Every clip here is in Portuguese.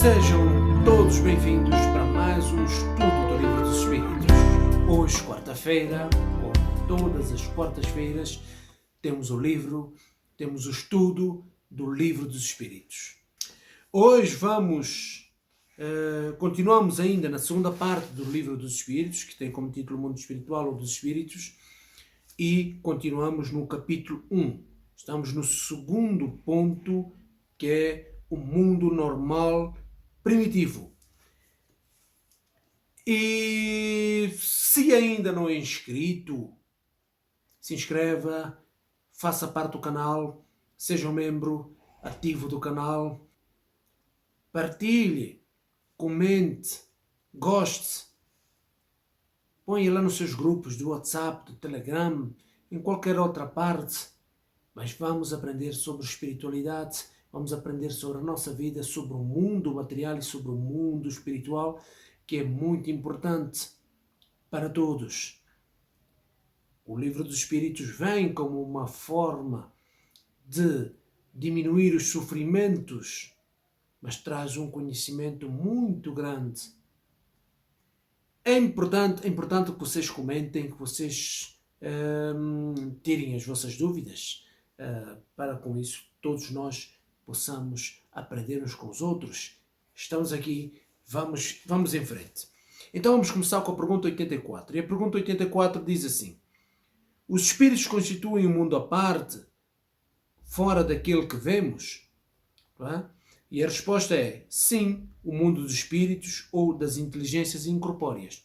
Sejam todos bem-vindos para mais um estudo do Livro dos Espíritos. Hoje, quarta-feira, como todas as quartas-feiras, temos o estudo do Livro dos Espíritos. Hoje continuamos ainda na segunda parte do Livro dos Espíritos, que tem como título O Mundo Espiritual ou dos Espíritos, e continuamos no capítulo 1. Estamos no segundo ponto, que é o mundo normal primitivo. E se ainda não é inscrito, se inscreva, faça parte do canal, seja um membro ativo do canal, partilhe, comente, goste, ponha lá nos seus grupos do WhatsApp, do Telegram, em qualquer outra parte. Mas vamos aprender sobre espiritualidade, vamos aprender sobre a nossa vida, sobre o mundo material e sobre o mundo espiritual, que é muito importante para todos. O Livro dos Espíritos vem como uma forma de diminuir os sofrimentos, mas traz um conhecimento muito grande. É importante que vocês comentem, que vocês tirem as vossas dúvidas, para com isso todos nós possamos aprender uns com os outros. Estamos aqui, vamos em frente. Então vamos começar com a pergunta 84. E a pergunta 84 diz assim: os espíritos constituem um mundo à parte, fora daquele que vemos? Não é? E a resposta é sim, o mundo dos espíritos ou das inteligências incorpóreas.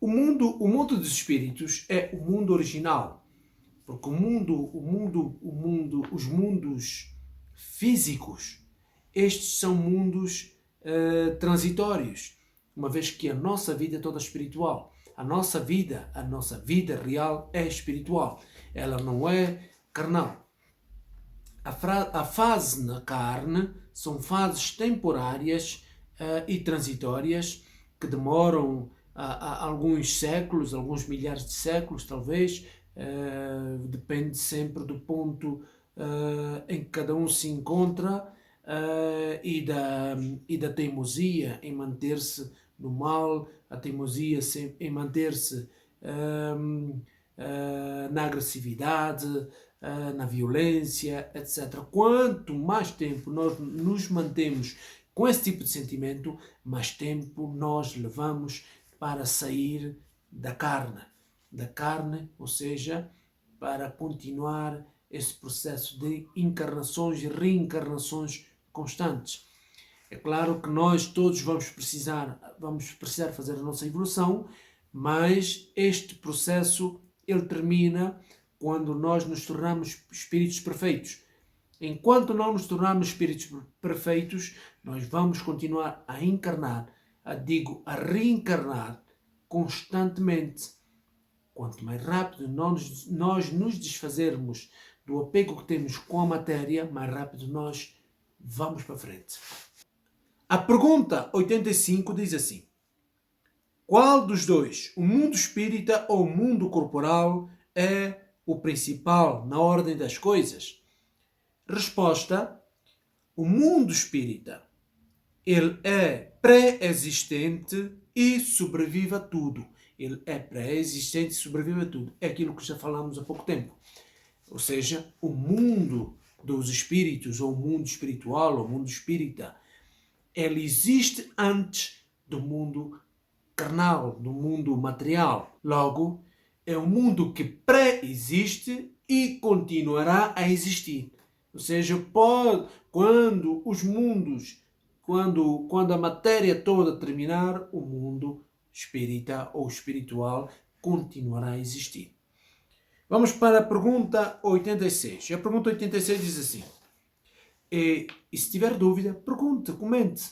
O mundo dos espíritos é o mundo original, porque os mundos físicos, estes são mundos transitórios, uma vez que a nossa vida é toda espiritual. A nossa vida real é espiritual, ela não é carnal. A fase na carne são fases temporárias e transitórias que demoram alguns séculos, alguns milhares de séculos talvez, depende sempre do ponto em que cada um se encontra e da teimosia em manter-se no mal, a teimosia em manter-se na agressividade, na violência, etc. Quanto mais tempo nós nos mantemos com esse tipo de sentimento, mais tempo nós levamos para sair da carne, ou seja, para continuar esse processo de encarnações e reencarnações constantes. É claro que nós todos vamos precisar fazer a nossa evolução, mas este processo ele termina quando nós nos tornamos espíritos perfeitos. Enquanto não nos tornarmos espíritos perfeitos, nós vamos continuar a encarnar, a reencarnar constantemente. Quanto mais rápido nós nos desfazermos do apego que temos com a matéria, mais rápido nós vamos para frente. A pergunta 85 diz assim: qual dos dois, o mundo espírita ou o mundo corporal, é o principal na ordem das coisas? Resposta: o mundo espírita, ele é pré-existente e sobrevive a tudo. Ele é pré-existente e sobrevive a tudo. É aquilo que já falamos há pouco tempo. Ou seja, o mundo dos espíritos, ou o mundo espiritual, ou o mundo espírita, ele existe antes do mundo carnal, do mundo material. Logo, é um mundo que pré-existe e continuará a existir. Ou seja, quando a matéria toda terminar, o mundo espírita ou espiritual continuará a existir. Vamos para a pergunta 86. A pergunta 86 diz assim: e se tiver dúvida, pergunte, comente.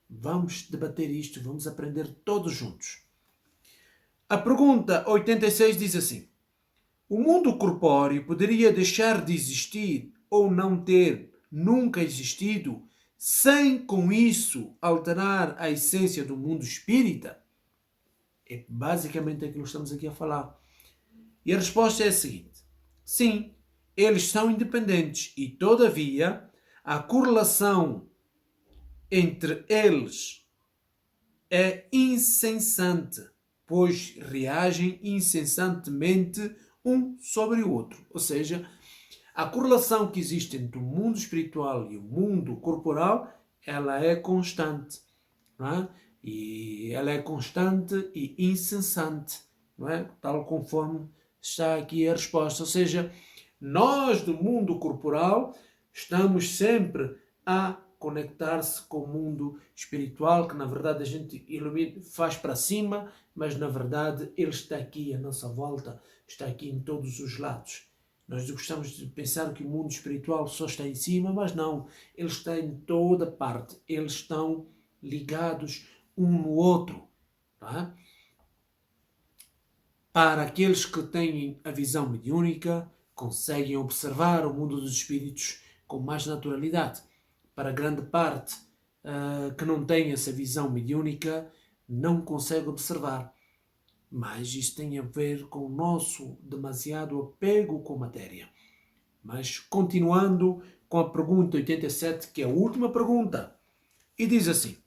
Vamos debater isto, vamos aprender todos juntos. A pergunta 86 diz assim: o mundo corpóreo poderia deixar de existir ou não ter nunca existido sem com isso alterar a essência do mundo espírita? É basicamente aquilo que estamos aqui a falar. E a resposta é a seguinte: sim, eles são independentes e, todavia, a correlação entre eles é incessante, pois reagem incessantemente um sobre o outro. Ou seja, a correlação que existe entre o mundo espiritual e o mundo corporal, ela é constante, não é? E ela é constante e incessante, não é? Tal conforme está aqui a resposta. Ou seja, nós do mundo corporal estamos sempre a conectar-se com o mundo espiritual, que na verdade a gente faz para cima, mas na verdade ele está aqui à nossa volta, está aqui em todos os lados. Nós gostamos de pensar que o mundo espiritual só está em cima, mas não, ele está em toda parte, eles estão ligados um no outro. Tá? Para aqueles que têm a visão mediúnica, conseguem observar o mundo dos espíritos com mais naturalidade. Para grande parte que não tem essa visão mediúnica, não consegue observar. Mas isso tem a ver com o nosso demasiado apego com a matéria. Mas continuando com a pergunta 87, que é a última pergunta, e diz assim: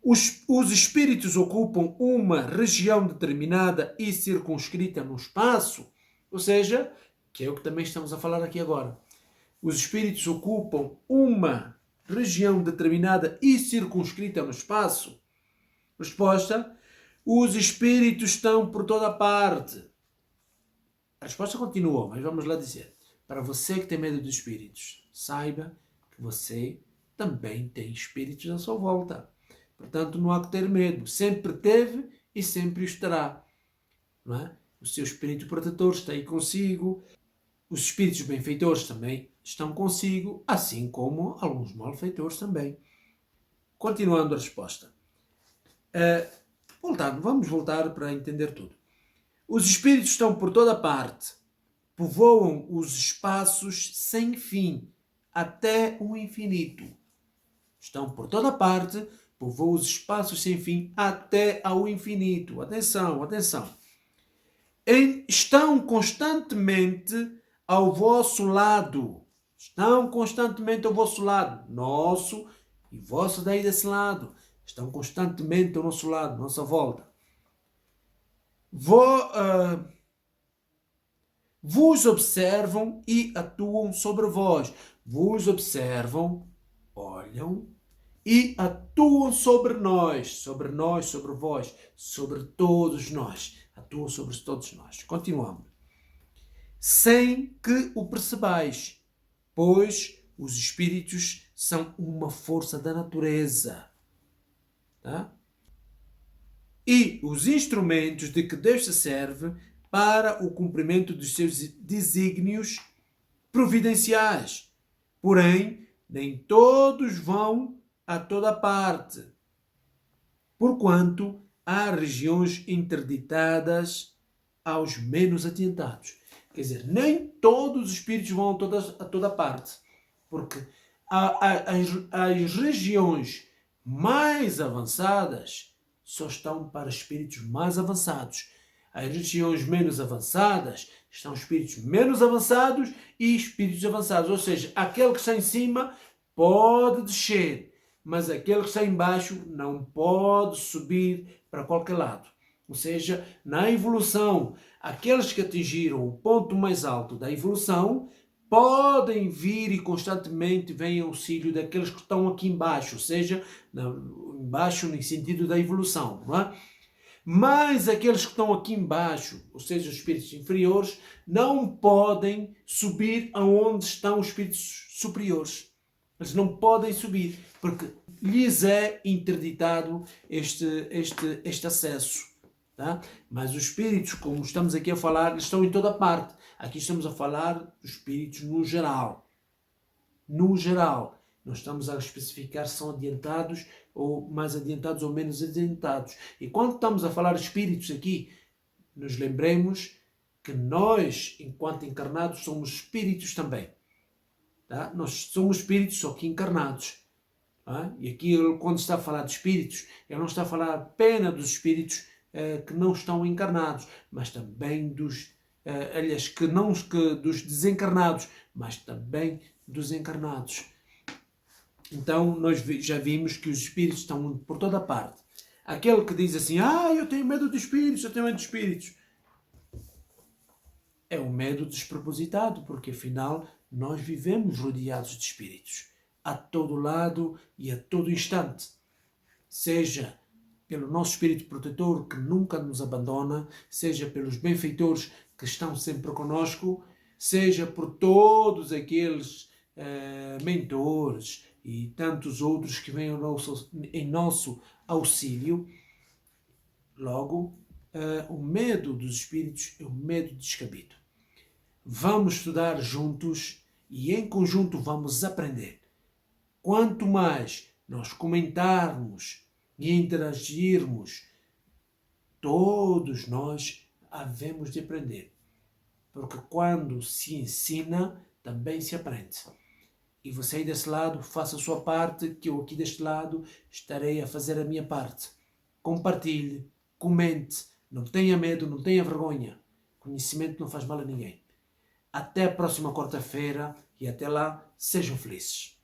os espíritos ocupam uma região determinada e circunscrita no espaço? Ou seja, que é o que também estamos a falar aqui agora. Os espíritos ocupam uma região determinada e circunscrita no espaço? Resposta: os espíritos estão por toda parte. A resposta continua, mas vamos lá dizer. Para você que tem medo dos espíritos, saiba que você também tem espíritos à sua volta. Portanto, não há que ter medo. Sempre teve e sempre o terá. Não é? O seu espírito protetor está aí consigo. Os espíritos benfeitores também estão consigo, assim como alguns malfeitores também. Continuando a resposta. Vamos voltar para entender tudo. Os espíritos estão por toda parte, povoam os espaços sem fim, até o infinito. Estão por toda parte, povoam os espaços sem fim, até ao infinito. Atenção, atenção. Estão constantemente ao vosso lado. Estão constantemente ao vosso lado. Nosso e vosso daí desse lado. Estão constantemente ao nosso lado, à nossa volta. Vos observam e atuam sobre vós. Vos observam, olham e atuam sobre nós, sobre vós, sobre todos nós. Atuam sobre todos nós. Continuamos. Sem que o percebais, pois os espíritos são uma força da natureza. Tá? E os instrumentos de que Deus se serve para o cumprimento dos seus desígnios providenciais. Porém, nem todos vão a toda parte, porquanto há regiões interditadas aos menos adiantados. Quer dizer, nem todos os espíritos vão a toda parte, porque as regiões mais avançadas só estão para espíritos mais avançados. As regiões menos avançadas estão espíritos menos avançados e espíritos avançados. Ou seja, aquele que está em cima pode descer, mas aquele que está em baixo não pode subir para qualquer lado. Ou seja, na evolução, aqueles que atingiram o ponto mais alto da evolução podem vir e constantemente vêm auxílio daqueles que estão aqui embaixo, ou seja, embaixo no sentido da evolução, não é? Mas aqueles que estão aqui embaixo, ou seja, os espíritos inferiores, não podem subir aonde estão os espíritos superiores. Eles não podem subir, porque lhes é interditado este acesso. Tá? Mas os espíritos, como estamos aqui a falar, eles estão em toda parte. Aqui estamos a falar dos espíritos no geral. No geral. Não estamos a especificar se são adiantados ou mais adiantados ou menos adiantados. E quando estamos a falar de espíritos aqui, nos lembremos que nós, enquanto encarnados, somos espíritos também. Tá? Nós somos espíritos, só que encarnados. Tá? E aqui, quando está a falar de espíritos, ele não está a falar apenas dos espíritos que não estão encarnados, mas também dos desencarnados, mas também dos encarnados. Então, nós já vimos que os espíritos estão por toda parte. Aquele que diz assim, eu tenho medo de espíritos, eu tenho medo de espíritos. É um medo despropositado, porque afinal nós vivemos rodeados de espíritos. A todo lado e a todo instante. Seja pelo nosso espírito protetor que nunca nos abandona, seja pelos benfeitores que estão sempre conosco, seja por todos aqueles mentores e tantos outros que vêm em nosso auxílio. Logo, o medo dos espíritos é um medo descabido. Vamos estudar juntos e em conjunto vamos aprender. Quanto mais nós comentarmos e interagirmos, todos nós havemos de aprender. Porque quando se ensina, também se aprende. E você aí desse lado, faça a sua parte, que eu aqui deste lado estarei a fazer a minha parte. Compartilhe, comente, não tenha medo, não tenha vergonha. Conhecimento não faz mal a ninguém. Até a próxima quarta-feira e até lá, sejam felizes.